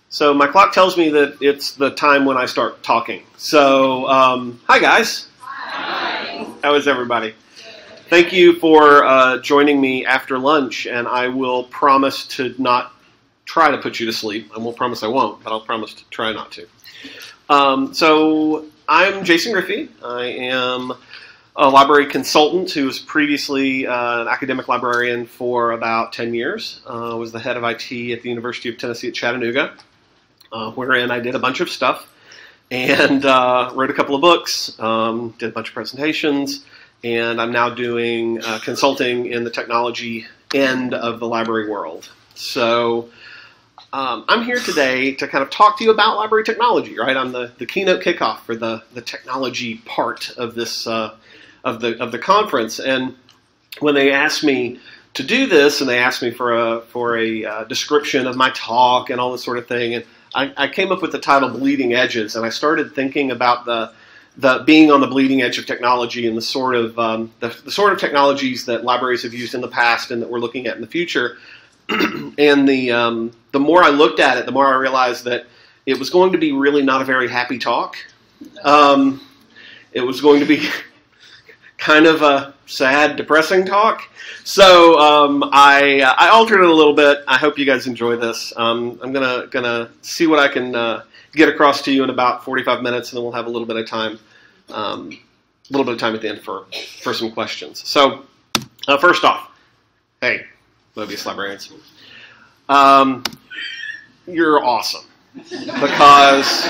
So my clock tells me that it's the time when I start talking. So, hi guys. Hi. How is everybody? Thank you for joining me after lunch, and I will promise to not try to put you to sleep. I won't promise I won't, but I'll promise to try not to. So I'm Jason Griffey. I am a library consultant who was previously an academic librarian for about 10 years. I was the head of IT at the University of Tennessee at Chattanooga, wherein I did a bunch of stuff and wrote a couple of books, did a bunch of presentations, and I'm now doing consulting in the technology end of the library world. So I'm here today to kind of talk to you about library technology, right? I'm the keynote kickoff for the technology part of this of the conference, and when they asked me to do this, and they asked me for a description of my talk and all this sort of thing, and I came up with the title "Bleeding Edges," and I started thinking about the being on the bleeding edge of technology and the sort of technologies that libraries have used in the past and that we're looking at in the future. And the more I looked at it, the more I realized that it was going to be really not a very happy talk. It was going to be kind of a sad, depressing talk. So I altered it a little bit. I hope you guys enjoy this. I'm gonna see what I can get across to you in about 45 minutes, and then we'll have a little bit of time, at the end for some questions. So first off, hey, MOBIUS librarians, you're awesome, because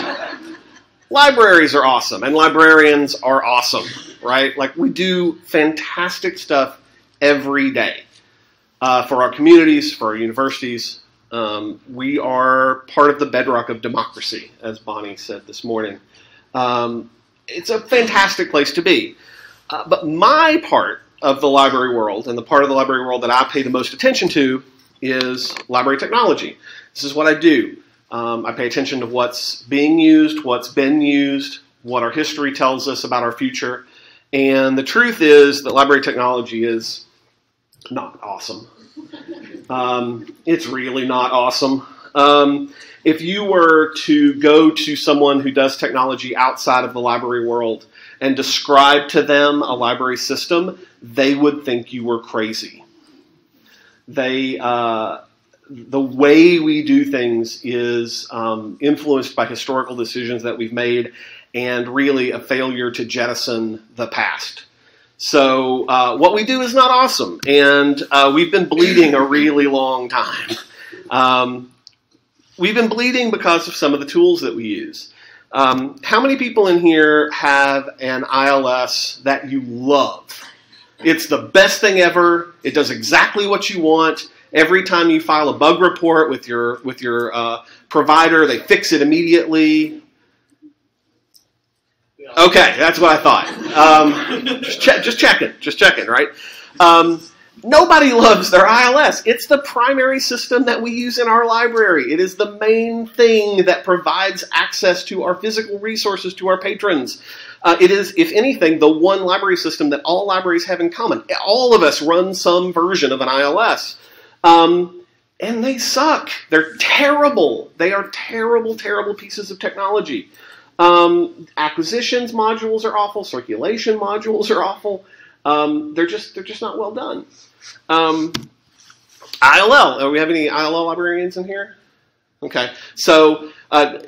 libraries are awesome and librarians are awesome, right? Like, we do fantastic stuff every day for our communities, for our universities. We are part of the bedrock of democracy, as Bonnie said this morning. It's a fantastic place to be. But my part of the library world, and the part of the library world that I pay the most attention to, is library technology. This is what I do. I pay attention to what's being used, what's been used, what our history tells us about our future. And the truth is that library technology is not awesome. It's really not awesome. If you were to go to someone who does technology outside of the library world and describe to them a library system, they would think you were crazy. The way we do things is influenced by historical decisions that we've made, and really a failure to jettison the past. So what we do is not awesome, and we've been bleeding a really long time. We've been bleeding because of some of the tools that we use. How many people in here have an ILS that you love? It's the best thing ever. It does exactly what you want. Every time you file a bug report with your provider, they fix it immediately. Okay, that's what I thought. Just checking, right? Nobody loves their ILS. It's the primary system that we use in our library. It is the main thing that provides access to our physical resources to our patrons. It is, if anything, the one library system that all libraries have in common. All of us run some version of an ILS. And they suck. They're terrible. They are terrible, terrible pieces of technology. Acquisitions modules are awful. Circulation modules are awful. They're just not well done. ILL. Do we have any ILL librarians in here? Okay. So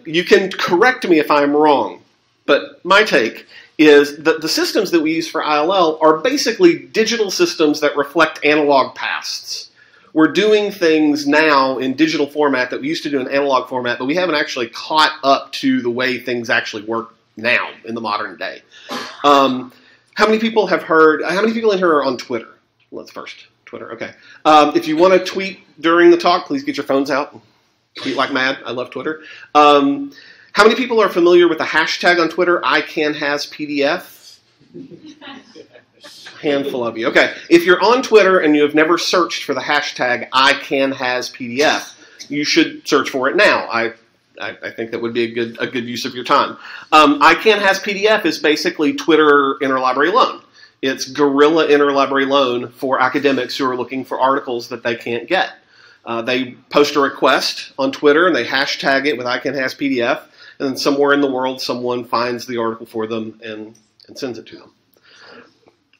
you can correct me if I'm wrong, but my take is that the systems that we use for ILL are basically digital systems that reflect analog pasts. We're doing things now in digital format that we used to do in analog format, but we haven't actually caught up to the way things actually work now in the modern day. How many people have heard, how many people in here are on Twitter? Let's first, Twitter, okay. If you want to tweet during the talk, please get your phones out and tweet like mad. I love Twitter. How many people are familiar with the hashtag on Twitter, ICanHasPDF? Handful of you. Okay, if you're on Twitter and you have never searched for the hashtag ICanHasPDF, you should search for it now. I think that would be a good use of your time. ICanHasPDF is basically Twitter interlibrary loan. It's guerrilla interlibrary loan for academics who are looking for articles that they can't get. They post a request on Twitter and they hashtag it with ICANN-PDF, and then somewhere in the world someone finds the article for them and sends it to them.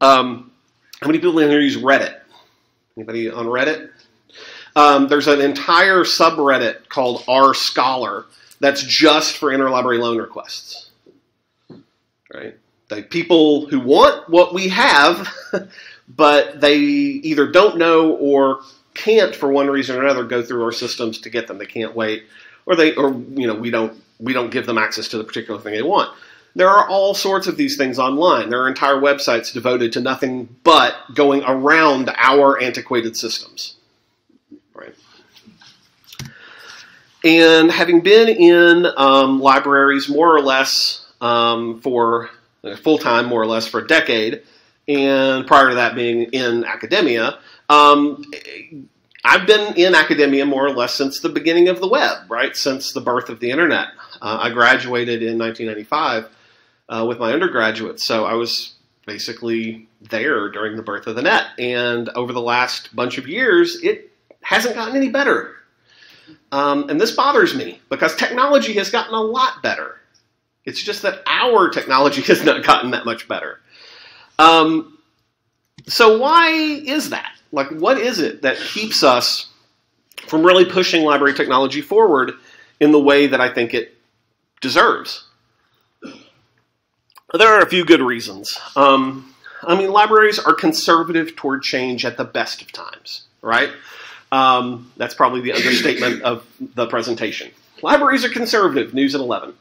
How many people in here use Reddit? Anybody on Reddit? There's an entire subreddit called r/Scholar that's just for interlibrary loan requests. Right? People who want what we have, but they either don't know or can't, for one reason or another, go through our systems to get them. They can't wait, or we don't give them access to the particular thing they want. There are all sorts of these things online. There are entire websites devoted to nothing but going around our antiquated systems. Right? And having been in libraries more or less for full-time, more or less for a decade, and prior to that being in academia, I've been in academia more or less since the beginning of the web, right? Since the birth of the internet. I graduated in 1995 with my undergraduate, so I was basically there during the birth of the net. And over the last bunch of years, it hasn't gotten any better. And this bothers me because technology has gotten a lot better. It's just that our technology has not gotten that much better. So why is that? Like, what is it that keeps us from really pushing library technology forward in the way that I think it deserves? There are a few good reasons. I mean, libraries are conservative toward change at the best of times, right? That's probably the understatement of the presentation. Libraries are conservative, news at 11.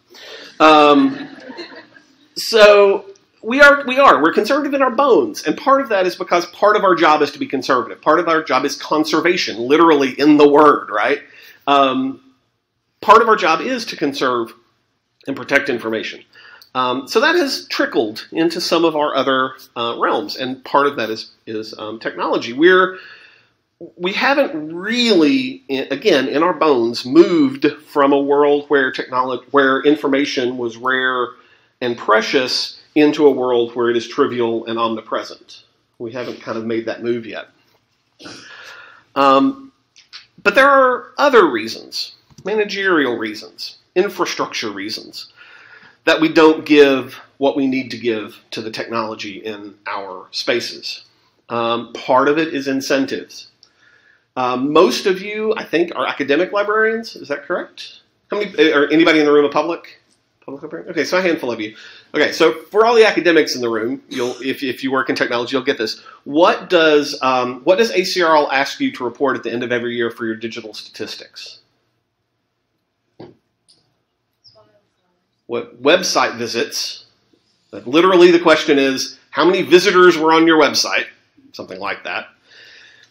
So we're conservative in our bones, and part of that is because part of our job is to be conservative. Part of our job is conservation, literally in the word, right? Part of our job is to conserve and protect information. So that has trickled into some of our other realms, and part of that is technology. We haven't really, again, in our bones, moved from a world where information was rare and precious into a world where it is trivial and omnipresent. We haven't kind of made that move yet. But there are other reasons, managerial reasons, infrastructure reasons, that we don't give what we need to give to the technology in our spaces. Part of it is incentives. Most of you, I think, are academic librarians. Is that correct? How many? Or anybody in the room a public librarian? Okay, so a handful of you. Okay, so for all the academics in the room, if you work in technology, you'll get this. What does ACRL ask you to report at the end of every year for your digital statistics? What website visits? Literally, the question is, how many visitors were on your website? Something like that.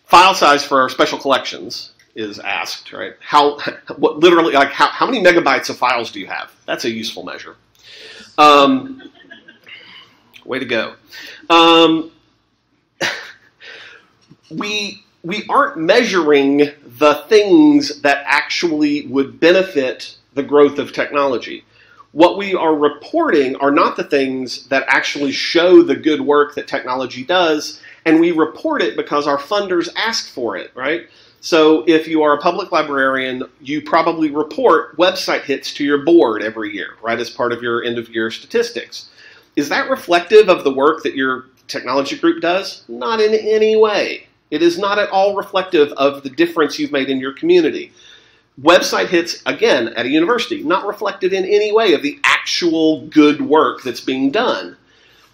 File size for our special collections is asked, right? How many megabytes of files do you have? That's a useful measure. Way to go. We aren't measuring the things that actually would benefit the growth of technology. What we are reporting are not the things that actually show the good work that technology does, and we report it because our funders ask for it, right? So if you are a public librarian, you probably report website hits to your board every year, right, as part of your end-of-year statistics. Is that reflective of the work that your technology group does? Not in any way. It is not at all reflective of the difference you've made in your community. Website hits, again, at a university, not reflective in any way of the actual good work that's being done.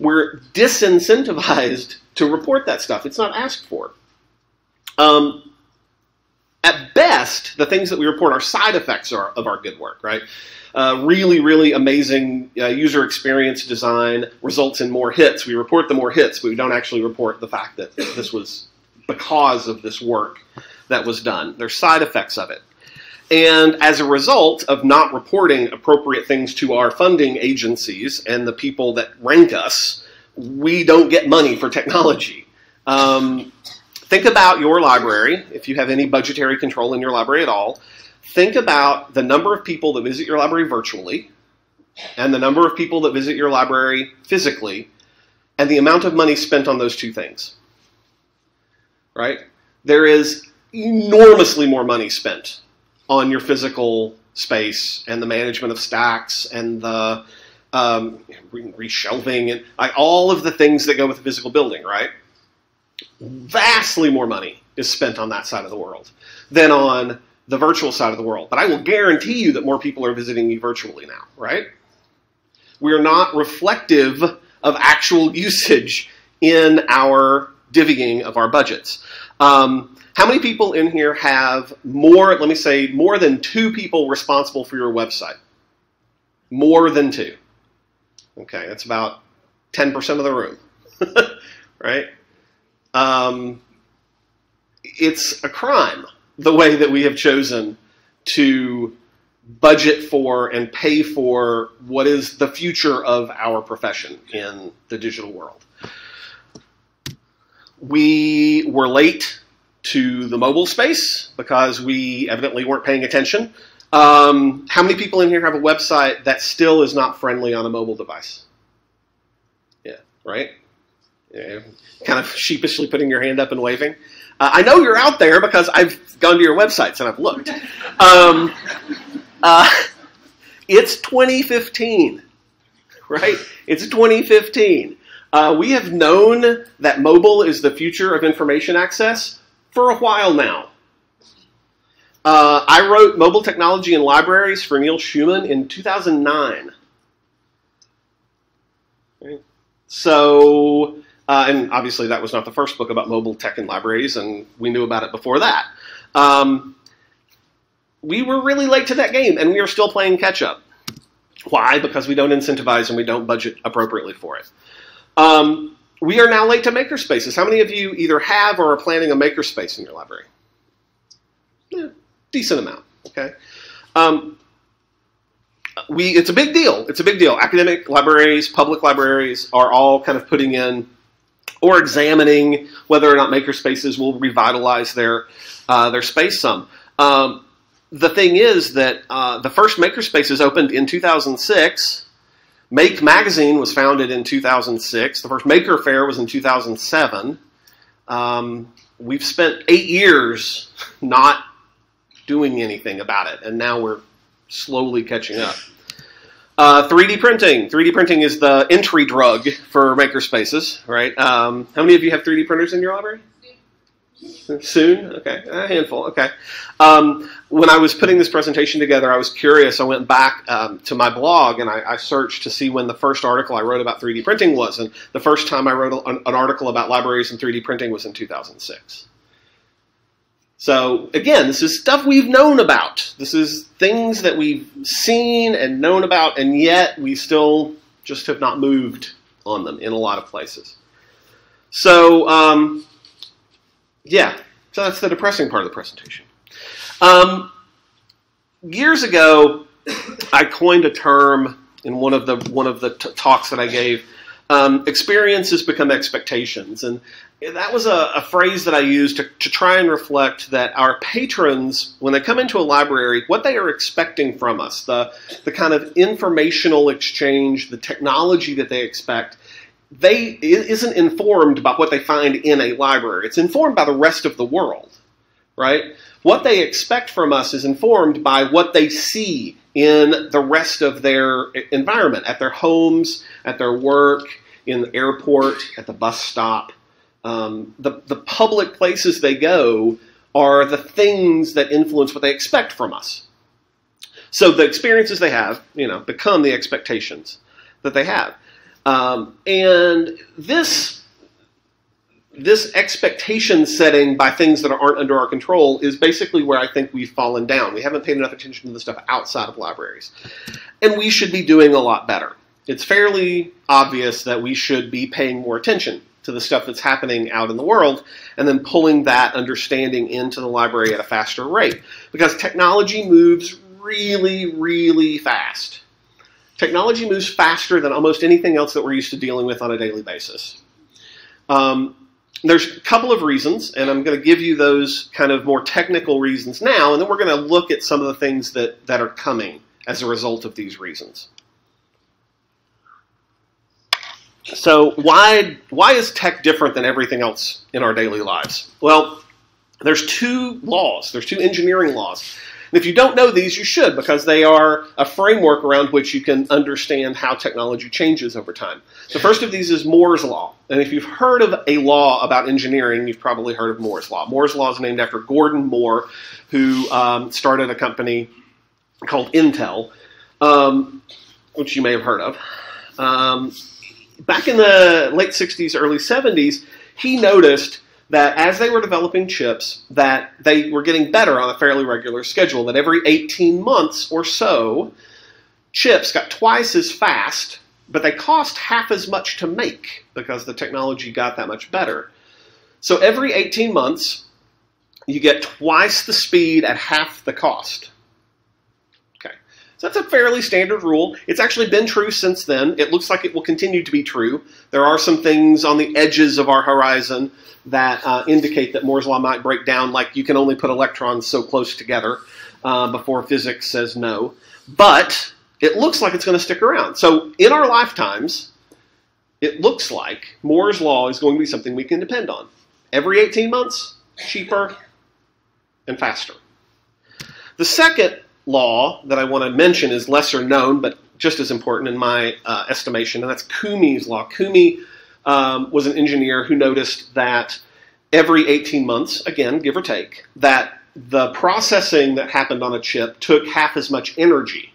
We're disincentivized to report that stuff. It's not asked for. At best, the things that we report are side effects of our good work, right? Really, really amazing user experience design results in more hits. We report the more hits, but we don't actually report the fact that this was because of this work that was done. There's side effects of it. And as a result of not reporting appropriate things to our funding agencies and the people that rank us, we don't get money for technology. Think about your library, if you have any budgetary control in your library at all. Think about the number of people that visit your library virtually and the number of people that visit your library physically and the amount of money spent on those two things. Right? There is enormously more money spent on your physical space and the management of stacks and the reshelving and all of the things that go with a physical building, right? Vastly more money is spent on that side of the world than on the virtual side of the world. But I will guarantee you that more people are visiting you virtually now, right? We are not reflective of actual usage in our divvying of our budgets. How many people in here have more, let me say, more than 2 people responsible for your website? More than 2. Okay, that's about 10% of the room, right? It's a crime, the way that we have chosen to budget for and pay for what is the future of our profession in the digital world. We were late to the mobile space because we evidently weren't paying attention. How many people in here have a website that still is not friendly on a mobile device? Yeah, right? Yeah, kind of sheepishly putting your hand up and waving. I know you're out there because I've gone to your websites and I've looked. It's 2015, right? It's 2015. We have known that mobile is the future of information access for a while now. I wrote Mobile Technology and Libraries for Neil Schumann in 2009. Okay. So, and obviously that was not the first book about mobile tech and libraries, and we knew about it before that. We were really late to that game, and we are still playing catch-up. Why? Because we don't incentivize and we don't budget appropriately for it. We are now late to MakerSpaces. How many of you either have or are planning a MakerSpace in your library? Yeah, decent amount, okay? It's a big deal. It's a big deal. Academic libraries, public libraries are all kind of putting in or examining whether or not MakerSpaces will revitalize their space some. The thing is that the first MakerSpaces opened in 2006. Make Magazine was founded in 2006. The first Maker Fair was in 2007. We've spent 8 years not doing anything about it, and now we're slowly catching up. 3D printing. 3D printing is the entry drug for MakerSpaces, right? How many of you have 3D printers in your library? Soon? Okay, a handful, okay. When I was putting this presentation together, I was curious. I went back to my blog and I searched to see when the first article I wrote about 3D printing was. And the first time I wrote an article about libraries and 3D printing was in 2006. So again, this is stuff we've known about. This is things that we've seen and known about, and yet we still just have not moved on them in a lot of places. So, yeah, so that's the depressing part of the presentation. Years ago, I coined a term in one of the talks that I gave. Experiences become expectations, and that was a phrase that I used to try and reflect that our patrons, when they come into a library, what they are expecting from us, the kind of informational exchange, the technology that they expect, it isn't informed by what they find in a library. It's informed by the rest of the world, right? What they expect from us is informed by what they see in the rest of their environment, at their homes, at their work, in the airport, at the bus stop. The public places they go are the things that influence what they expect from us. So the experiences they have, become the expectations that they have. And this expectation setting by things that aren't under our control is basically where I think we've fallen down. We haven't paid enough attention to the stuff outside of libraries. And we should be doing a lot better. It's fairly obvious that we should be paying more attention to the stuff that's happening out in the world and then pulling that understanding into the library at a faster rate. Because technology moves really, really fast. Technology moves faster than almost anything else that we're used to dealing with on a daily basis. There's a couple of reasons, and I'm going to give you those kind of more technical reasons now, and then we're going to look at some of the things that are coming as a result of these reasons. So why is tech different than everything else in our daily lives? Well, There's two laws. There's two engineering laws. And if you don't know these, you should, because they are a framework around which you can understand how technology changes over time. The first of these is Moore's Law. And if you've heard of a law about engineering, you've probably heard of Moore's Law. Moore's Law is named after Gordon Moore, who started a company called Intel, which you may have heard of. Back in the late 60s, early 70s, he noticed that as they were developing chips, that they were getting better on a fairly regular schedule, that every 18 months or so, chips got twice as fast, but they cost half as much to make because the technology got that much better. So every 18 months, you get twice the speed at half the cost. Okay, so that's a fairly standard rule. It's actually been true since then. It looks like it will continue to be true. There are some things on the edges of our horizon that indicate that Moore's Law might break down, like you can only put electrons so close together before physics says no. But it looks like it's going to stick around. So in our lifetimes, it looks like Moore's Law is going to be something we can depend on. Every 18 months, cheaper and faster. The second law that I want to mention is lesser known, but just as important in my estimation, and that's KOOMEY'S law. Koomey was an engineer who noticed that every 18 months, again, give or take, that the processing that happened on a chip took half as much energy.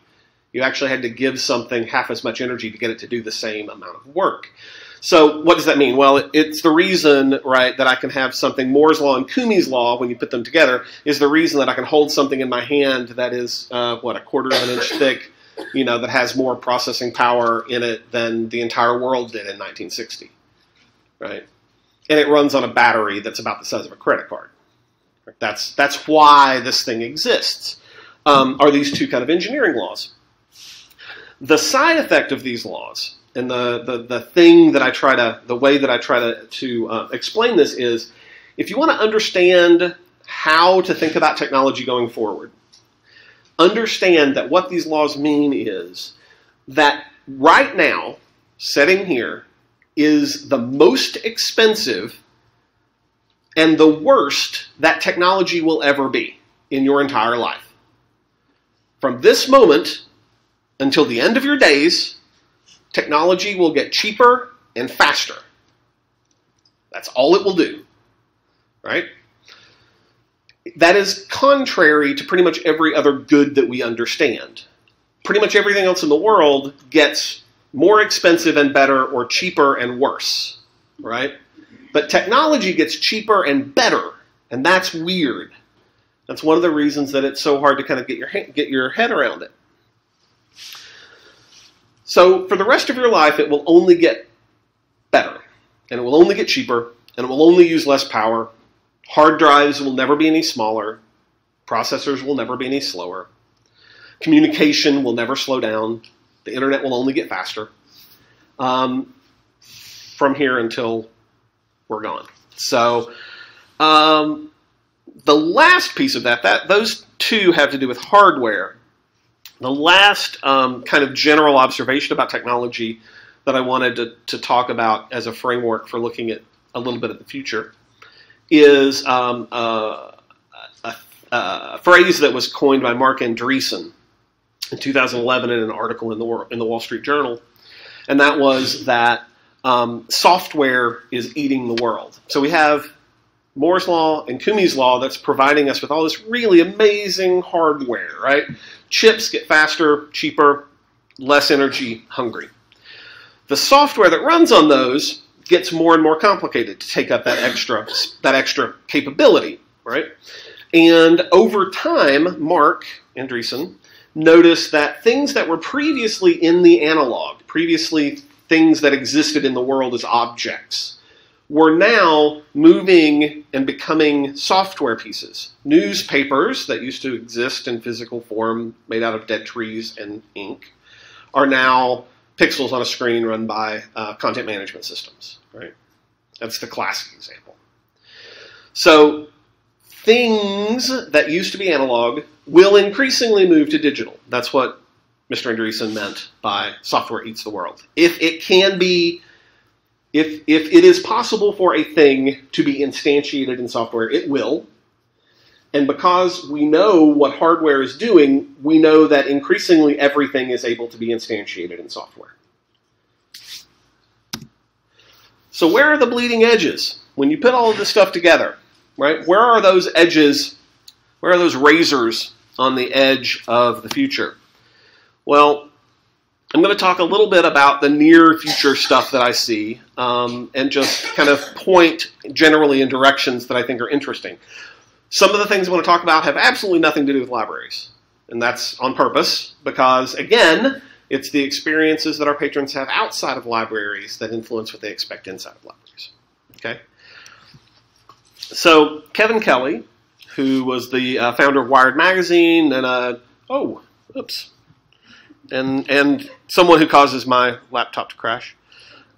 You actually had to give something half as much energy to get it to do the same amount of work. So what does that mean? Well, it's the reason, right, that I can have something, Moore's Law and KOOMEY'S law, when you put them together, is the reason that I can hold something in my hand that is, what, a quarter of an inch thick, you know, that has more processing power in it than the entire world did in 1960. Right? And it runs on a battery that's about the size of a credit card. That's why this thing exists, are these two kind of engineering laws. The side effect of these laws, and the thing that I try to, the way that I try to explain this is, if you want to understand how to think about technology going forward, understand that what these laws mean is that right now, sitting here, is the most expensive and the worst that technology will ever be in your entire life. From this moment until the end of your days, technology will get cheaper and faster. That's all it will do, right? That is contrary to pretty much every other good that we understand. Pretty much everything else in the world gets more expensive and better, or cheaper and worse, right? But technology gets cheaper and better, and that's weird. That's one of the reasons that it's so hard to kind of get your head around it. So for the rest of your life, it will only get better, and it will only get cheaper, and it will only use less power. Hard drives will never be any smaller. Processors will never be any slower. Communication will never slow down. The internet will only get faster from here until we're gone. So the last piece of that, those two have to do with hardware. The last kind of general observation about technology that I wanted to talk about as a framework for looking at a little bit of the future is a phrase that was coined by Mark Andreessen in 2011 in an article in the Wall Street Journal, and that was that software is eating the world. So we have Moore's Law and KOOMEY'S law that's providing us with all this really amazing hardware, right? Chips get faster, cheaper, less energy hungry. The software that runs on those gets more and more complicated to take up that extra capability, right? And over time, Mark Andreessen noticed that things that were previously in the analog, previously things that existed in the world as objects, were now moving and becoming software pieces. Newspapers that used to exist in physical form, made out of dead trees and ink, are now pixels on a screen run by content management systems, right? That's the classic example. So things that used to be analog will increasingly move to digital. That's what Mr. Andreessen meant by software eats the world. If it is possible for a thing to be instantiated in software, it will. And because we know what hardware is doing, we know that increasingly everything is able to be instantiated in software. So where are the bleeding edges? When you put all of this stuff together, right? Where are those edges? Where are those razors on the edge of the future? Well, I'm going to talk a little bit about the near future stuff that I see and just kind of point generally in directions that I think are interesting. Some of the things I want to talk about have absolutely nothing to do with libraries. And that's on purpose because, again, it's the experiences that our patrons have outside of libraries that influence what they expect inside of libraries. Okay? So Kevin Kelly, who was the founder of Wired Magazine and and someone who causes my laptop to crash.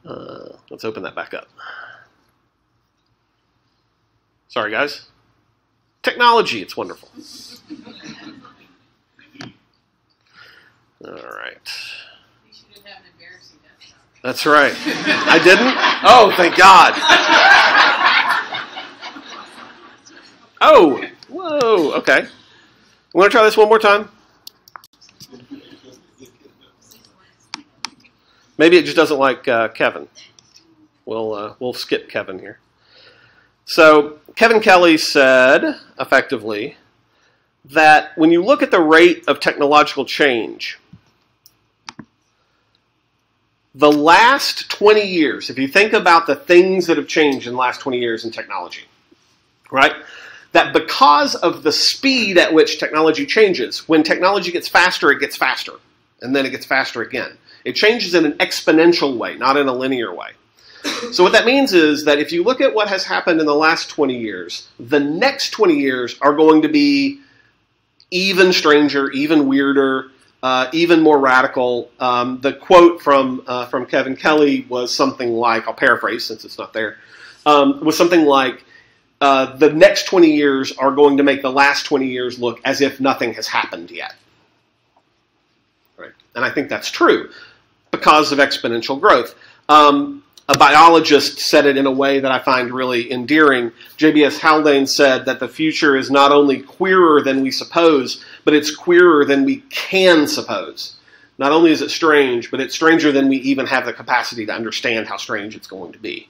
Let's open that back up. Sorry, guys. Technology, it's wonderful. All right. That's right. I didn't? Oh, thank God. Oh, whoa, okay. Want to try this one more time? Maybe it just doesn't like Kevin. We'll skip Kevin here. So Kevin Kelly said, effectively, that when you look at the rate of technological change, the last 20 years, if you think about the things that have changed in the last 20 years in technology, right, that because of the speed at which technology changes, when technology gets faster, and then it gets faster again. It changes in an exponential way, not in a linear way. So what that means is that if you look at what has happened in the last 20 years, the next 20 years are going to be even stranger, even weirder, even more radical. The quote from Kevin Kelly was something like, I'll paraphrase since it's not there, was something like, the next 20 years are going to make the last 20 years look as if nothing has happened yet. Right? And I think that's true because of exponential growth. A biologist said it in a way that I find really endearing. J.B.S. Haldane said that the future is not only queerer than we suppose, but it's queerer than we can suppose. Not only is it strange, but it's stranger than we even have the capacity to understand how strange it's going to be.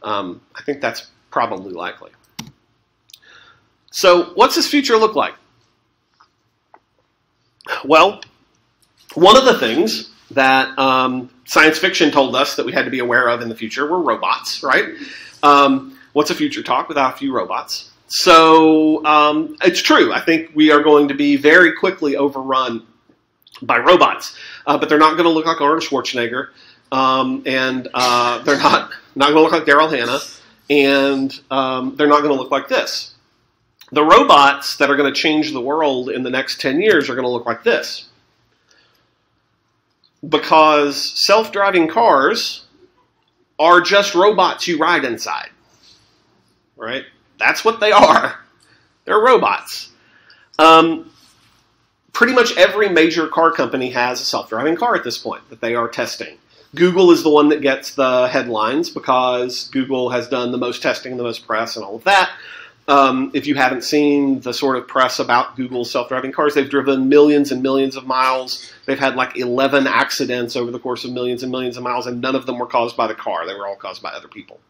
I think that's probably likely. So what's this future look like? Well, one of the things that science fiction told us that we had to be aware of in the future were robots, right? What's a future talk without a few robots? So it's true. I think we are going to be very quickly overrun by robots. But they're not going to look like Arnold Schwarzenegger. And they're not going to look like Daryl Hannah. And they're not going to look like this. The robots that are going to change the world in the next 10 years are going to look like this. Because self-driving cars are just robots you ride inside, right? That's what they are. They're robots. Pretty much every major car company has a self-driving car at this point that they are testing. Google is the one that gets the headlines because Google has done the most testing and the most press and all of that. If you haven't seen the sort of press about Google's self-driving cars, they've driven millions and millions of miles. They've had like 11 accidents over the course of millions and millions of miles, and none of them were caused by the car. They were all caused by other people.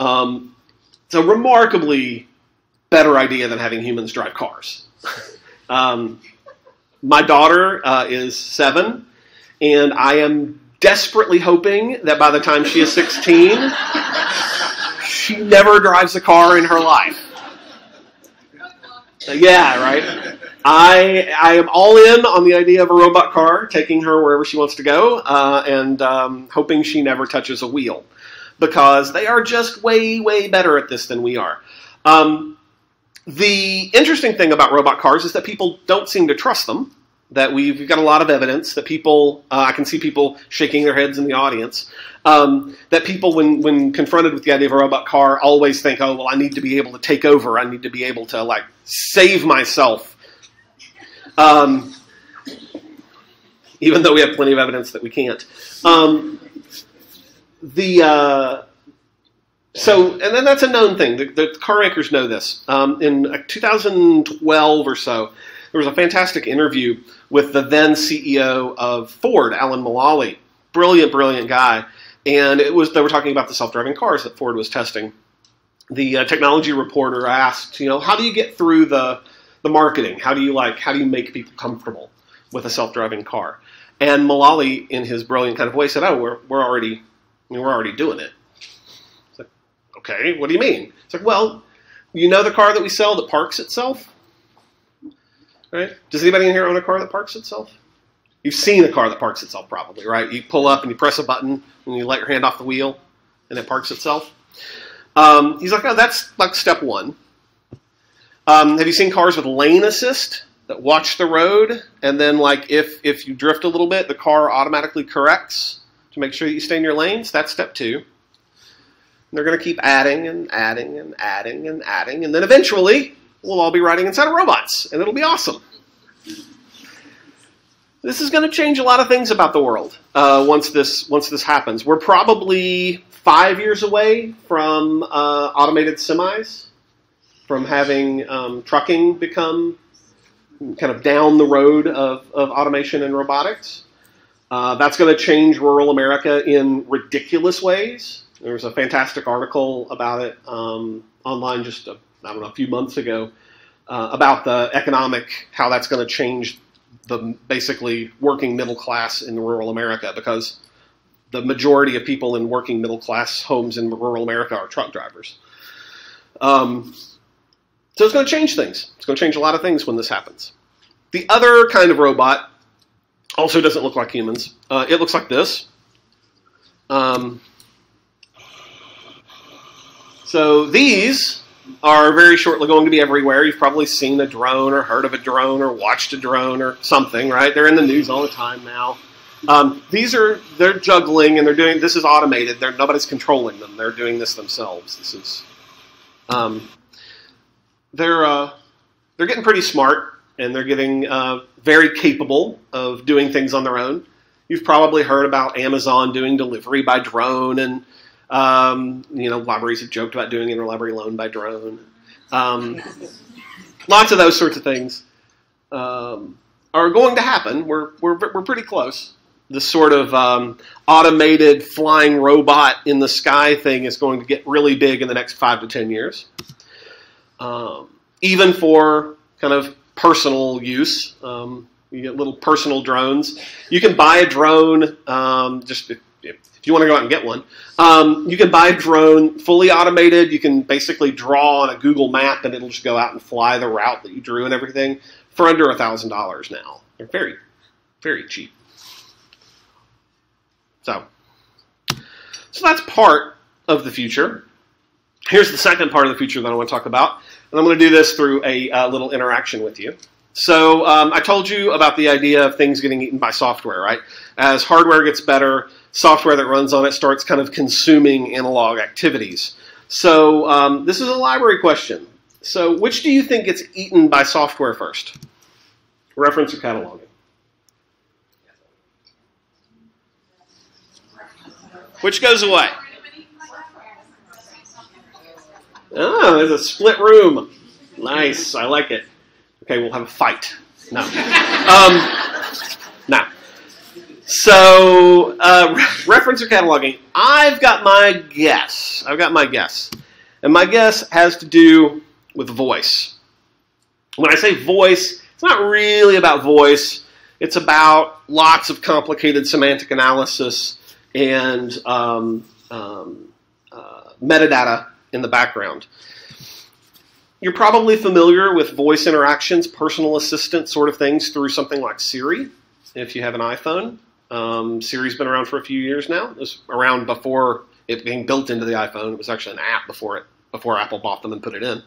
It's a remarkably better idea than having humans drive cars. My daughter is 7, and I am desperately hoping that by the time she is 16, she never drives a car in her life. Yeah, right? I am all in on the idea of a robot car, taking her wherever she wants to go, and hoping she never touches a wheel. Because they are just way, way better at this than we are. The interesting thing about robot cars is that people don't seem to trust them. That we've got a lot of evidence that people, I can see people shaking their heads in the audience, that people, when confronted with the idea of a robot car, always think, oh, well, I need to be able to take over. I need to be able to, like, save myself. Even though we have plenty of evidence that we can't. So, and then that's a known thing. The car makers know this. In 2012 or so, there was a fantastic interview with the then CEO of Ford, Alan Mulally. Brilliant, brilliant guy. And they were talking about the self-driving cars that Ford was testing. The technology reporter asked, how do you get through the marketing? How do you make people comfortable with a self-driving car? And Mulally, in his brilliant kind of way, said, "Oh, we're already doing it." It's like, okay, what do you mean? It's like, well, the car that we sell that parks itself, right? Does anybody in here own a car that parks itself? You've seen a car that parks itself, probably, right? You pull up and you press a button and you let your hand off the wheel, and it parks itself. He's like, oh, that's like step one. Have you seen cars with lane assist that watch the road, and then if you drift a little bit, the car automatically corrects to make sure that you stay in your lanes? That's step two. And they're going to keep adding and adding and adding and adding, and then eventually we'll all be riding inside of robots, and it'll be awesome. This is going to change a lot of things about the world once this happens. We're probably 5 years away from automated semis, from having trucking become kind of down the road of automation and robotics. That's going to change rural America in ridiculous ways. There was a fantastic article about it online just, a few months ago about the how that's going to change the basically working middle class in rural America, because the majority of people in working middle class homes in rural America are truck drivers. So it's going to change things. It's going to change a lot of things when this happens. The other kind of robot also doesn't look like humans. It looks like this. So these are very shortly going to be everywhere. You've probably seen a drone or heard of a drone or watched a drone or something, right? They're in the news all the time now. They're juggling, and this is automated. Nobody's controlling them. They're doing this themselves. This is, they're getting pretty smart, and they're getting very capable of doing things on their own. You've probably heard about Amazon doing delivery by drone, and libraries have joked about doing interlibrary loan by drone. Lots of those sorts of things are going to happen. We're pretty close. This sort of automated flying robot in the sky thing is going to get really big in the next 5 to 10 years. Even for kind of personal use, you get little personal drones. You can buy a drone if you want to go out and get one. You can buy a drone fully automated. You can basically draw on a Google map, and it'll just go out and fly the route that you drew and everything for under $1,000 now. They're very, very cheap. So that's part of the future. Here's the second part of the future that I want to talk about, and I'm going to do this through a little interaction with you. So I told you about the idea of things getting eaten by software, right? As hardware gets better, software that runs on it starts kind of consuming analog activities. So this is a library question. So which do you think gets eaten by software first? Reference or cataloging? Which goes away? Oh, there's a split room. Nice, I like it. Okay, we'll have a fight. No. Now, so reference or cataloging? I've got my guess. And my guess has to do with voice. When I say voice, it's not really about voice. It's about lots of complicated semantic analysis and metadata in the background. You're probably familiar with voice interactions, personal assistant sort of things through something like Siri, if you have an iPhone. Siri's been around for a few years now. It was around before it being built into the iPhone. It was actually an app before Apple bought them and put it in.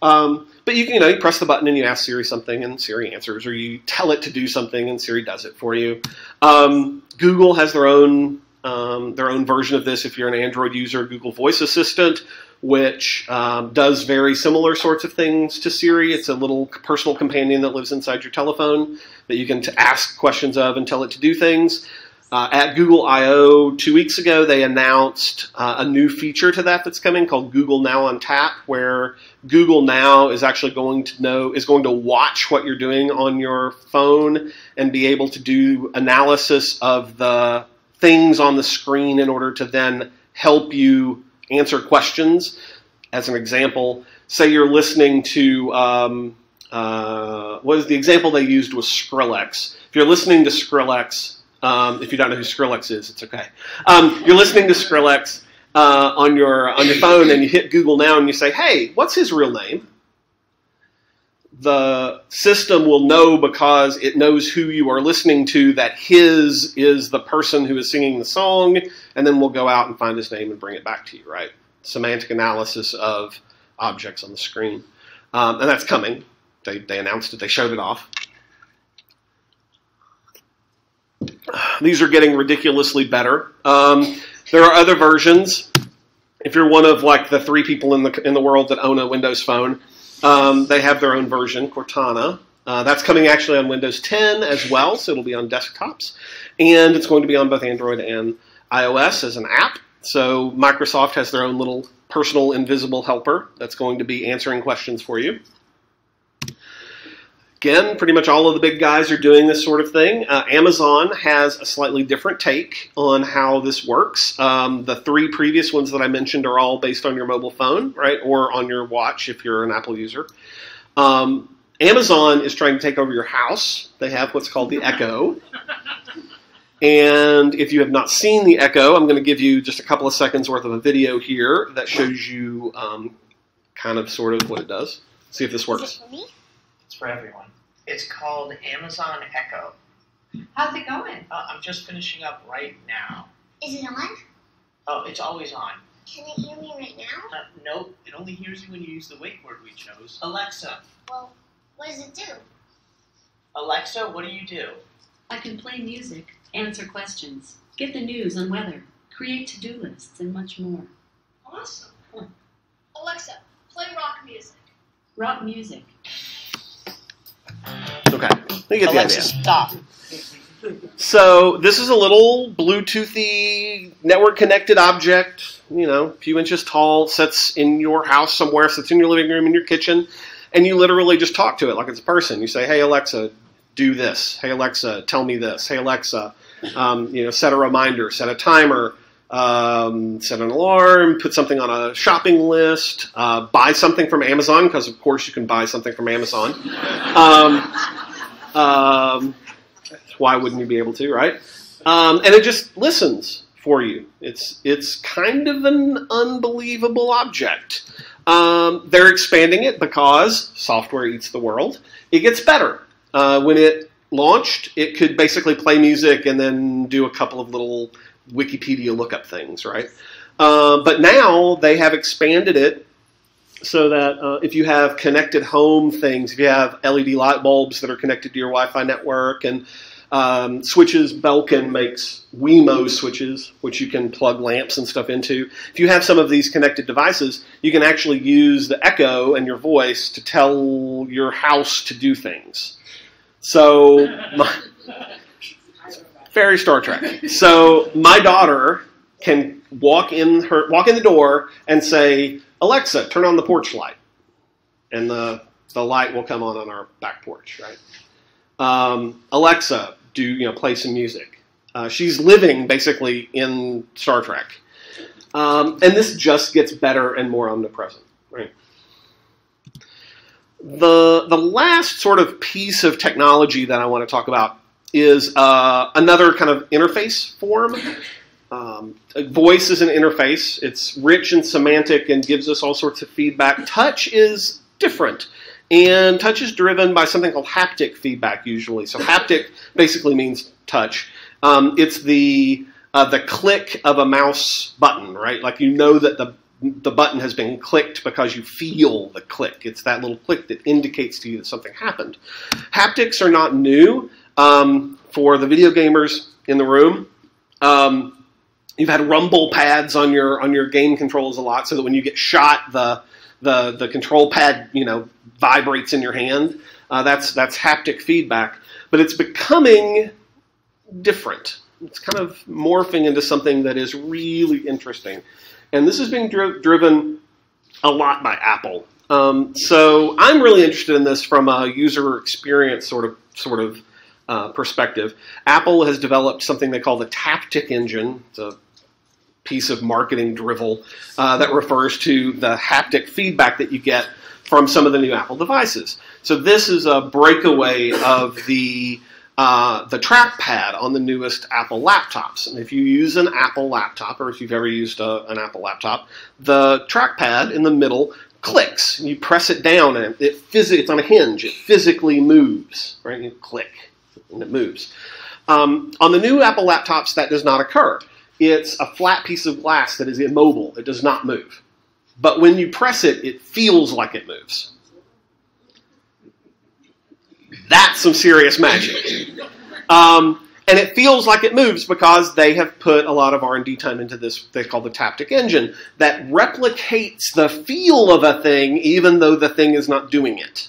But you press the button and you ask Siri something and Siri answers, or you tell it to do something and Siri does it for you. Google has their own version of this if you're an Android user, Google Voice Assistant, which does very similar sorts of things to Siri. It's a little personal companion that lives inside your telephone that you can ask questions of and tell it to do things. At Google I/O 2 weeks ago, they announced a new feature to that that's coming called Google Now on Tap, where Google Now is actually going to watch what you're doing on your phone and be able to do analysis of the things on the screen in order to then help you answer questions. As an example, say you're listening to, what was the example they used was Skrillex. If you're listening to Skrillex, if you don't know who Skrillex is, it's okay. You're listening to Skrillex on your phone, and you hit Google Now and you say, "Hey, what's his real name?" The system will know, because it knows who you are listening to, that his is the person who is singing the song, and then we'll go out and find his name and bring it back to you, right? Semantic analysis of objects on the screen. And that's coming. They announced it. They showed it off. These are getting ridiculously better. There are other versions. If you're one of like the 3 people in the world that own a Windows phone, they have their own version, Cortana. That's coming actually on Windows 10 as well, so it'll be on desktops. And it's going to be on both Android and iOS as an app. So Microsoft has their own little personal invisible helper that's going to be answering questions for you. Again, pretty much all of the big guys are doing this sort of thing. Amazon has a slightly different take on how this works. The 3 previous ones that I mentioned are all based on your mobile phone, right, or on your watch if you're an Apple user. Amazon is trying to take over your house. They have what's called the Echo. And if you have not seen the Echo, I'm going to give you just a couple of seconds worth of a video here that shows you kind of sort of what it does. See if this works. Is it for me? It's for everyone. It's called Amazon Echo. How's it going? I'm just finishing up right now. Is it on? Oh, it's always on. Can it hear me right now? Nope, it only hears you when you use the wake word we chose. Alexa. Well, what does it do? Alexa, what do you do? I can play music, answer questions, get the news on weather, create to-do lists, and much more. Awesome. Alexa, play rock music. Rock music. Okay, you get the Alexa, idea. stop. So this is a little Bluetoothy network-connected object, you know, a few inches tall, sits in your house somewhere, sits in your living room, in your kitchen, and you literally just talk to it like it's a person. You say, "Hey Alexa, do this. Hey Alexa, tell me this. Hey Alexa, set a reminder, set a timer, set an alarm, put something on a shopping list, buy something from Amazon," because of course you can buy something from Amazon. Why wouldn't you be able to, right? And it just listens for you. It's kind of an unbelievable object. They're expanding it because software eats the world. It gets better. When it launched, it could basically play music and then do a couple of little Wikipedia lookup things, right? But now they have expanded it so that if you have connected home things, if you have LED light bulbs that are connected to your Wi-Fi network, and switches, Belkin makes Wemo switches, which you can plug lamps and stuff into. If you have some of these connected devices, you can actually use the Echo and your voice to tell your house to do things. So, very Star Trek. So my daughter can walk in the door and say, "Alexa, turn on the porch light," and the light will come on our back porch, right? Alexa, play some music. She's living basically in Star Trek, and this just gets better and more omnipresent, right? The last sort of piece of technology that I want to talk about is another kind of interface form. Voice is an interface. It's rich and semantic and gives us all sorts of feedback. Touch is different. And touch is driven by something called haptic feedback usually. So haptic basically means touch. It's the click of a mouse button, right? Like you know that the button has been clicked because you feel the click. It's that little click that indicates to you that something happened. Haptics are not new. For the video gamers in the room, you've had rumble pads on your game controls a lot, so that when you get shot, the control pad vibrates in your hand. That's haptic feedback, but it's becoming different. It's kind of morphing into something that is really interesting. And this is being driven a lot by Apple. So I'm really interested in this from a user experience sort of perspective. Apple has developed something they call the HAPTIC engine. It's a piece of marketing drivel that refers to the haptic feedback that you get from some of the new Apple devices. So this is a breakaway of the trackpad on the newest Apple laptops. And if you use an Apple laptop, or if you've ever used an Apple laptop, the trackpad in the middle clicks. You press it down, and it's on a hinge. It physically moves, right? You click, and it moves. On the new Apple laptops, that does not occur. It's a flat piece of glass that is immobile. It does not move. But when you press it, it feels like it moves. That's some serious magic. And it feels like it moves because they have put a lot of R&D time into this, they call the HAPTIC engine, that replicates the feel of a thing even though the thing is not doing it.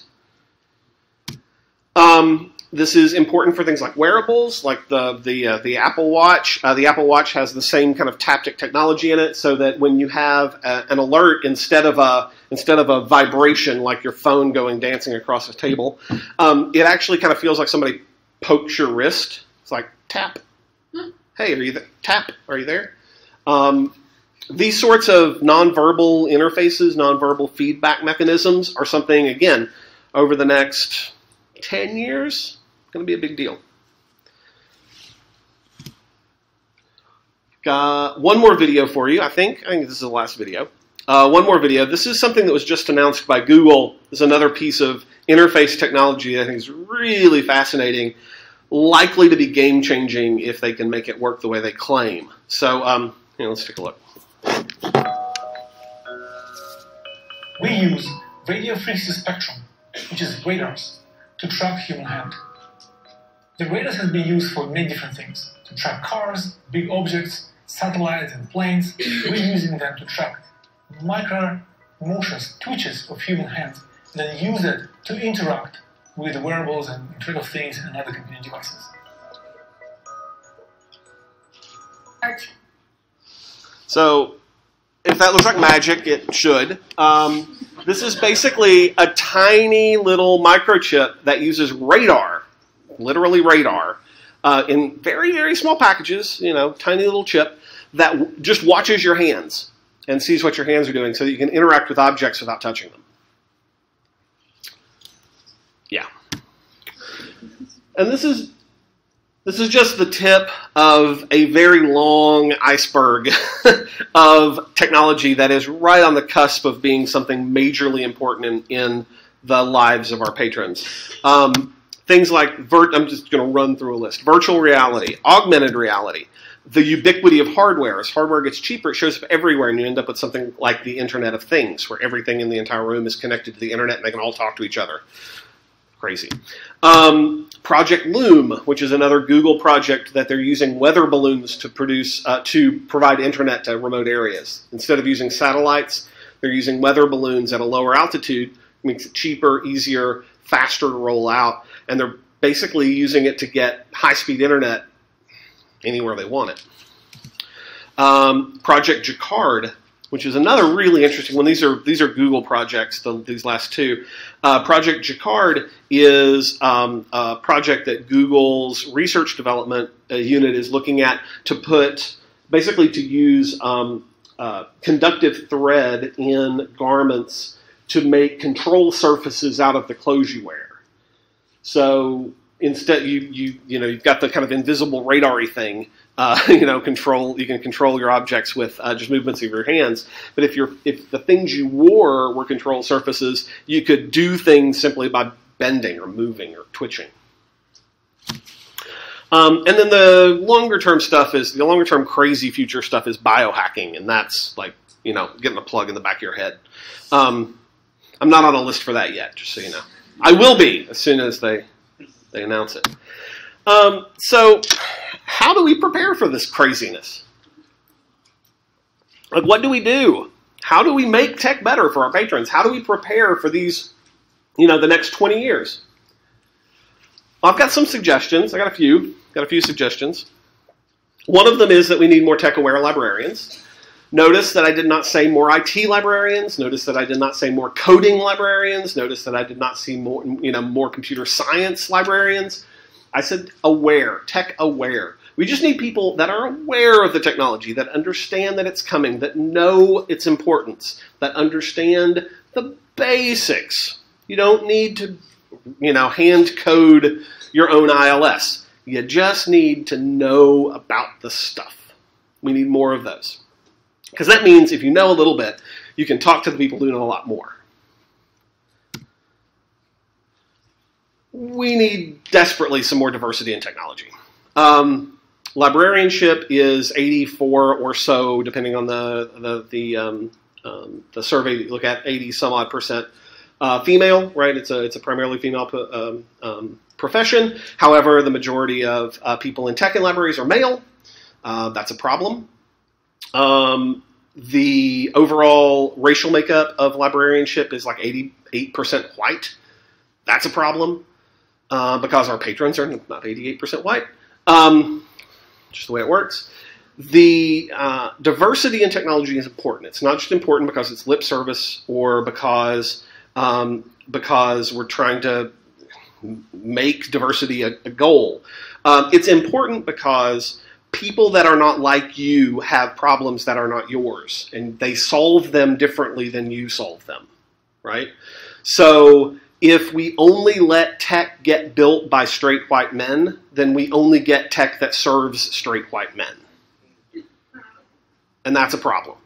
This is important for things like wearables, like the Apple Watch. The Apple Watch has the same kind of haptic technology in it, so that when you have an alert, instead of a vibration like your phone going dancing across a table, it actually kind of feels like somebody pokes your wrist. It's like tap. Hey, are you there? Tap. Are you there? These sorts of nonverbal interfaces, nonverbal feedback mechanisms are something, again, over the next 10 years, going to be a big deal. Got one more video for you, I think. I think this is the last video. One more video. This is something that was just announced by Google. This is another piece of interface technology that I think is really fascinating, likely to be game-changing if they can make it work the way they claim. So, let's take a look. We use radio frequency spectrum, which is radars, to track human hand. The radars have been used for many different things. To track cars, big objects, satellites and planes. We're using them to track micro motions, twitches of human hands, and then use it to interact with wearables and Internet of Things and other computing devices. So, if that looks like magic, it should. This is basically a tiny little microchip that uses radar, literally radar, in very, very small packages, tiny little chip that just watches your hands and sees what your hands are doing so that you can interact with objects without touching them. Yeah. And this is just the tip of a very long iceberg of technology that is right on the cusp of being something majorly important in the lives of our patrons. Things like, I'm just going to run through a list. Virtual reality, augmented reality, the ubiquity of hardware. As hardware gets cheaper, it shows up everywhere, and you end up with something like the Internet of Things, where everything in the entire room is connected to the Internet, and they can all talk to each other. Crazy. Project Loom, which is another Google project that they're using weather balloons to provide internet to remote areas. Instead of using satellites, they're using weather balloons at a lower altitude. It makes it cheaper, easier, faster to roll out, and they're basically using it to get high-speed internet anywhere they want it. Project Jacquard, which is another really interesting one. These are Google projects, these last two. Project Jacquard is a project that Google's research development unit is looking at basically to use conductive thread in garments to make control surfaces out of the clothes you wear. So instead, you've got the kind of invisible radar-y thing. You can control your objects with just movements of your hands. But if the things you wore were control surfaces, you could do things simply by bending or moving or twitching. And then the longer-term crazy future stuff is biohacking, and that's like getting a plug in the back of your head. I'm not on a list for that yet, just so you know. I will be as soon as they announce it. So how do we prepare for this craziness? Like, what do we do? How do we make tech better for our patrons? How do we prepare for these, the next 20 years? Well, I've got some suggestions. I got a few suggestions. One of them is that we need more tech-aware librarians. Notice that I did not say more IT librarians. Notice that I did not say more coding librarians. Notice that I did not see more, more computer science librarians. I said aware, tech-aware. We just need people that are aware of the technology, that understand that it's coming, that know its importance, that understand the basics. You don't need to, hand code your own ILS. You just need to know about the stuff. We need more of those. Because that means if you know a little bit, you can talk to the people who know a lot more. We need desperately some more diversity in technology. Librarianship is 84 or so, depending on the survey that you look at, 80 some odd percent female, right? It's a primarily female profession. However, the majority of people in tech and libraries are male. That's a problem. The overall racial makeup of librarianship is like 88% white. That's a problem because our patrons are not 88% white. Just the way it works. The diversity in technology is important. It's not just important because it's lip service or because we're trying to make diversity a goal. It's important because people that are not like you have problems that are not yours, and they solve them differently than you solve them, right? So if we only let tech get built by straight white men, then we only get tech that serves straight white men. And that's a problem.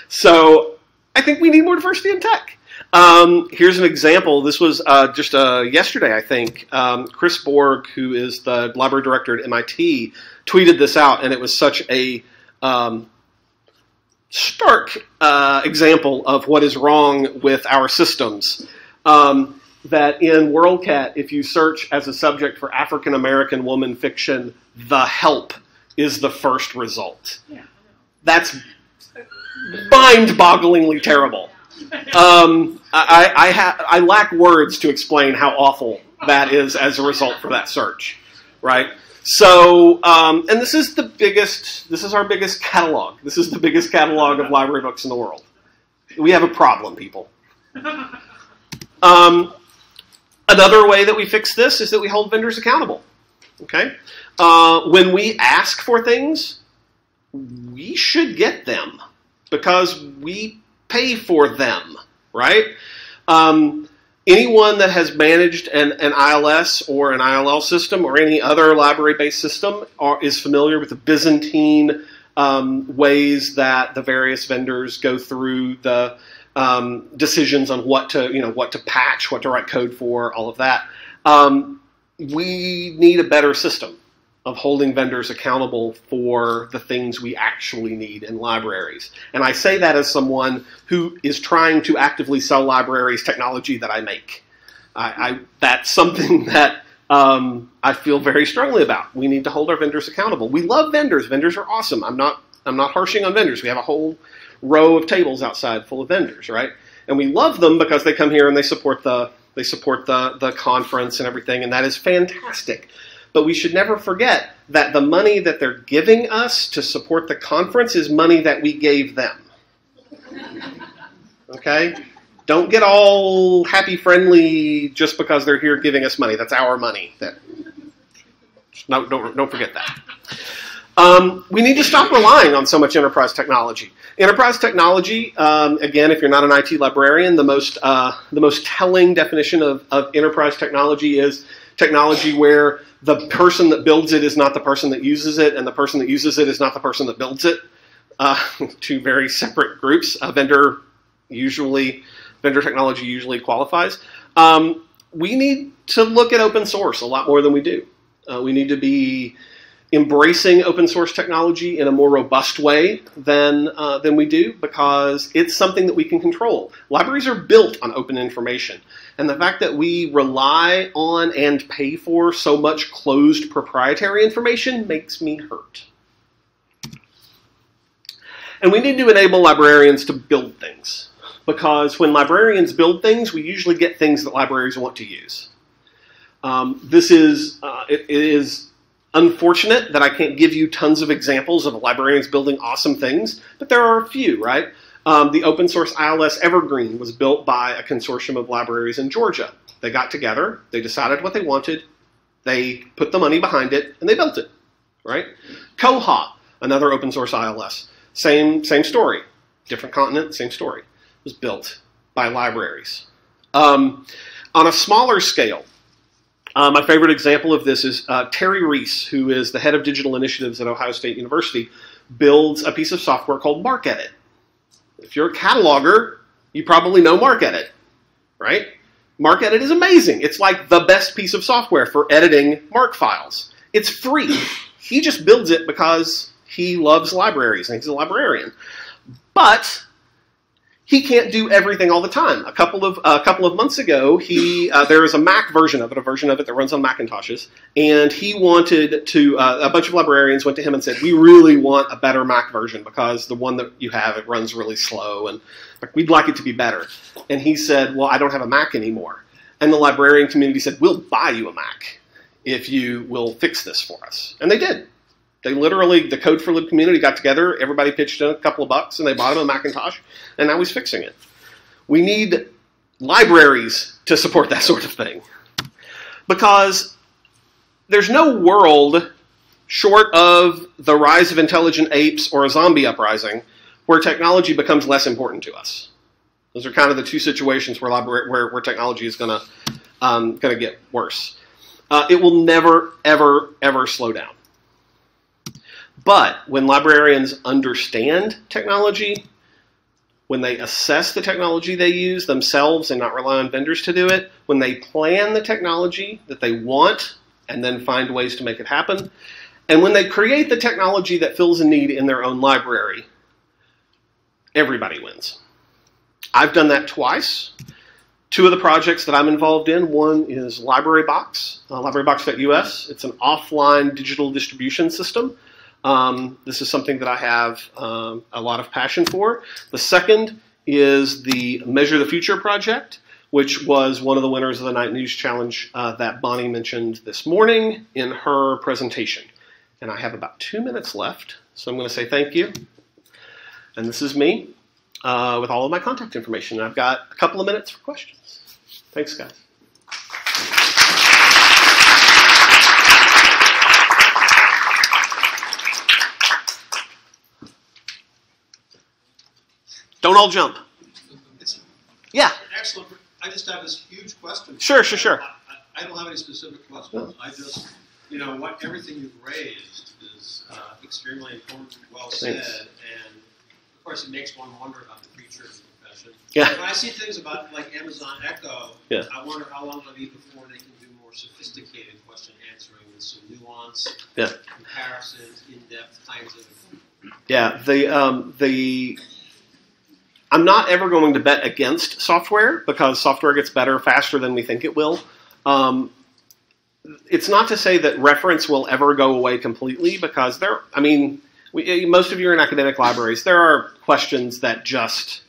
So I think we need more diversity in tech. Here's an example. This was just yesterday, I think. Chris Borg, who is the library director at MIT, tweeted this out, and it was such a stark example of what is wrong with our systems. That in WorldCat, if you search as a subject for African American woman fiction, The Help is the first result. Yeah. That's mind-bogglingly terrible. I lack words to explain how awful that is as a result for that search, right? So, and this is our biggest catalog. This is the biggest catalog of library books in the world. We have a problem, people. Another way that we fix this is that we hold vendors accountable, okay? When we ask for things, we should get them because we pay for them, right? Anyone that has managed an ILS or an ILL system or any other library-based system is familiar with the Byzantine ways that the various vendors go through the decisions on what to patch, what to write code for, all of that. We need a better system of holding vendors accountable for the things we actually need in libraries. And I say that as someone who is trying to actively sell libraries technology that I make. That's something that I feel very strongly about. We need to hold our vendors accountable. We love vendors. Vendors are awesome. I'm not harshing on vendors. We have a whole row of tables outside full of vendors, right? And we love them because they come here and they support the conference and everything, and that is fantastic. But we should never forget that the money that they're giving us to support the conference is money that we gave them. Okay? Don't get all happy friendly just because they're here giving us money. That's our money. Don't forget that. We need to stop relying on so much enterprise technology. Enterprise technology, again, if you're not an IT librarian, the most telling definition of enterprise technology is technology where the person that builds it is not the person that uses it, and the person that uses it is not the person that builds it. Two very separate groups. Vendor technology usually qualifies. We need to look at open source a lot more than we do. We need to be embracing open source technology in a more robust way than we do, because it's something that we can control. Libraries are built on open information, and the fact that we rely on and pay for so much closed proprietary information makes me hurt. And we need to enable librarians to build things, because when librarians build things, we usually get things that libraries want to use. It is unfortunate that I can't give you tons of examples of librarians building awesome things, but there are a few, right? The open source ILS Evergreen was built by a consortium of libraries in Georgia. They got together, they decided what they wanted, they put the money behind it, and they built it, right? Koha, another open source ILS, same story, different continent, same story, was built by libraries. On a smaller scale, my favorite example of this is Terry Reese, who is the head of digital initiatives at Ohio State University, builds a piece of software called MarcEdit. If you're a cataloger, you probably know MarcEdit, right? MarcEdit is amazing. It's like the best piece of software for editing MARC files. It's free. He just builds it because he loves libraries and he's a librarian. But he can't do everything all the time. A couple of months ago, there is a Mac version of it, that runs on Macintoshes, and he wanted to. A bunch of librarians went to him and said, "We really want a better Mac version because the one that you have, it runs really slow, and we'd like it to be better." And he said, "Well, I don't have a Mac anymore." And the librarian community said, "We'll buy you a Mac if you will fix this for us." And they did. They literally, the Code for Lib community got together, everybody pitched in a couple of bucks, and they bought him a Macintosh, and now he's fixing it. We need libraries to support that sort of thing. Because there's no world short of the rise of intelligent apes or a zombie uprising where technology becomes less important to us. Those are kind of the two situations where technology is going to get worse. It will never, ever, ever slow down. But when librarians understand technology, when they assess the technology they use themselves and not rely on vendors to do it, when they plan the technology that they want and then find ways to make it happen, and when they create the technology that fills a need in their own library, everybody wins. I've done that twice. Two of the projects that I'm involved in, one is LibraryBox, LibraryBox.us. It's an offline digital distribution system. This is something that I have a lot of passion for. The second is the Measure the Future project, which was one of the winners of the Night News Challenge that Bonnie mentioned this morning in her presentation. And I have about 2 minutes left, so I'm going to say thank you. And this is me with all of my contact information. I've got a couple of minutes for questions. Thanks, guys. Don't all jump. Yeah. Excellent. I just have this huge question. Sure. I don't have any specific questions. I just, everything you've raised is extremely important, well said, and of course it makes one wonder about the future of the profession. Yeah. When I see things about like Amazon Echo, yeah. I wonder how long it'll be before they can do more sophisticated question answering with some nuance, yeah. comparisons, in-depth kinds of. Yeah. I'm not ever going to bet against software because software gets better faster than we think it will. It's not to say that reference will ever go away completely because most of you are in academic libraries. There are questions that it's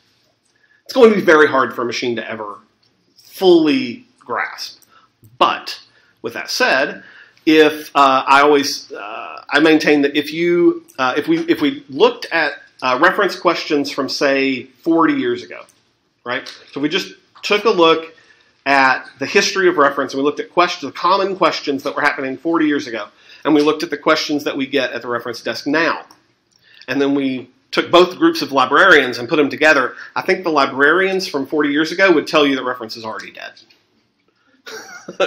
going to be very hard for a machine to ever fully grasp. But with that said, I maintain that if we looked at reference questions from, say, 40 years ago, right? So we just took a look at the history of reference, and we looked at the common questions that were happening 40 years ago, and we looked at the questions that we get at the reference desk now. And then we took both groups of librarians and put them together. I think the librarians from 40 years ago would tell you that reference is already dead,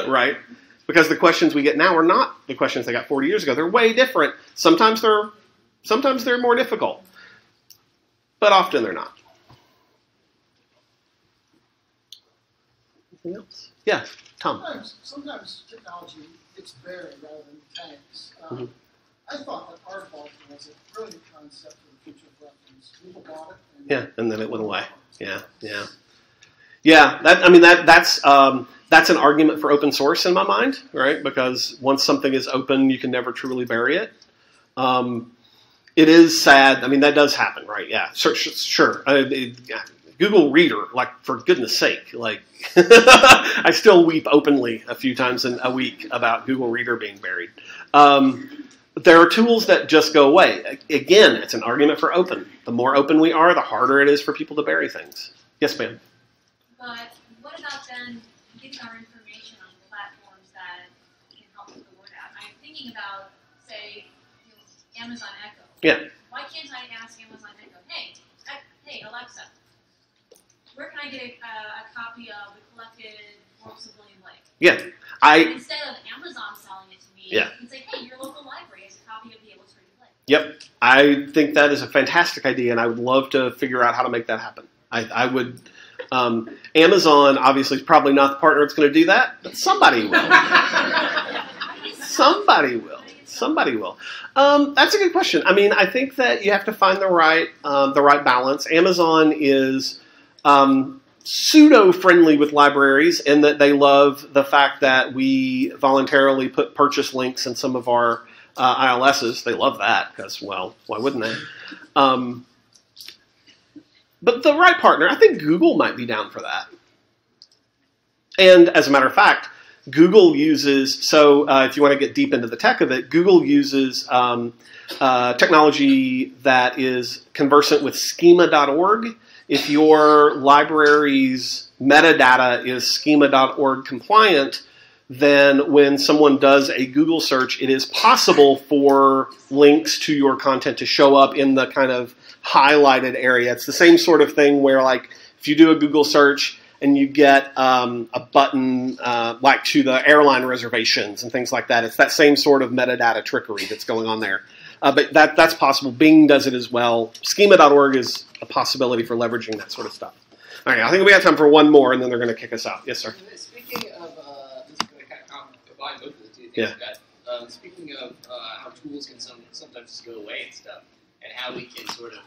right? Because the questions we get now are not the questions they got 40 years ago. They're way different. Sometimes they're more difficult. But often they're not. Anything else? Yeah, Tom. Sometimes technology gets buried rather than tanks. I thought that aardvark was a brilliant concept for the future of reference. People bought it. And then it went away. Yeah. That's an argument for open source in my mind, right? Because once something is open, you can never truly bury it. It is sad. That does happen, right? Yeah, sure. Google Reader, like, for goodness sake, like, I still weep openly a few times in a week about Google Reader being buried. There are tools that just go away. Again, it's an argument for open. The more open we are, the harder it is for people to bury things. Yes, ma'am? But what about then getting our information on platforms that can help with the word out? I'm thinking about, say, Amazon Echo. Yeah. Why can't I ask Amazon Echo, hey Alexa, where can I get a copy of the collected works of William Blake? Yeah. Instead of Amazon selling it to me, Yeah. you can say, hey, your local library has a copy of the Illustrated Blake. Yep. I think that is a fantastic idea, and I would love to figure out how to make that happen. I would. Amazon obviously is probably not the partner that's going to do that, but somebody will. Somebody will. Somebody will. That's a good question. I mean, I think that you have to find the right balance. Amazon is pseudo-friendly with libraries in that they love the fact that we voluntarily put purchase links in some of our ILSs. They love that because, well, why wouldn't they? But the right partner, I think Google might be down for that. And as a matter of fact, Google uses, so if you want to get deep into the tech of it, Google uses technology that is conversant with schema.org. If your library's metadata is schema.org compliant, then when someone does a Google search, it is possible for links to your content to show up in the kind of highlighted area. It's the same sort of thing where, like, if you do a Google search and you get a button like to the airline reservations and things like that, it's that same sort of metadata trickery that's going on there. But that's possible. Bing does it as well. Schema.org is a possibility for leveraging that sort of stuff. All right, I think we have time for one more, and then they're going to kick us out. Yes, sir. Speaking of, this is going to kind of combine both of the two things. Yeah. Speaking of how tools can sometimes just go away and stuff, and how we can sort of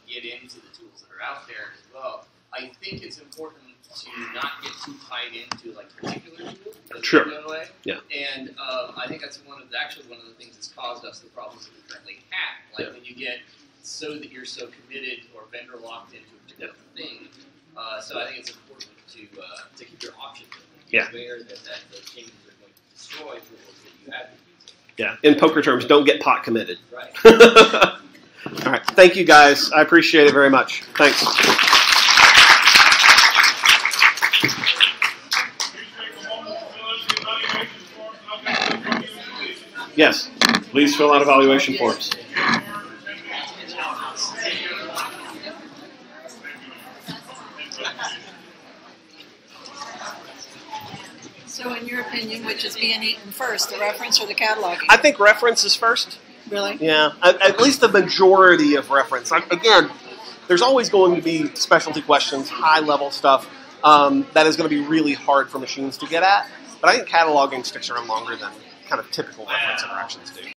get into the tools that are out there as well, I think it's important to not get too tied into like particular tools that Sure. go away. Yeah. And I think that's one of the things that's caused us the problems that we currently have. Like when you get so that you're so committed or vendor locked into a particular thing. So I think it's important to keep your options open. Yeah. Aware that the changes are going to destroy tools that you have been using. Yeah. In poker terms, don't get pot committed. Right. All right. Thank you, guys. I appreciate it very much. Thanks. Yes. Please fill out evaluation forms. So in your opinion, which is being eaten first, the reference or the cataloging? I think reference is first. Really? Yeah, at least the majority of reference. Again, there's always going to be specialty questions, high-level stuff that is going to be really hard for machines to get at. But I think cataloging sticks around longer than kind of typical reference interactions do.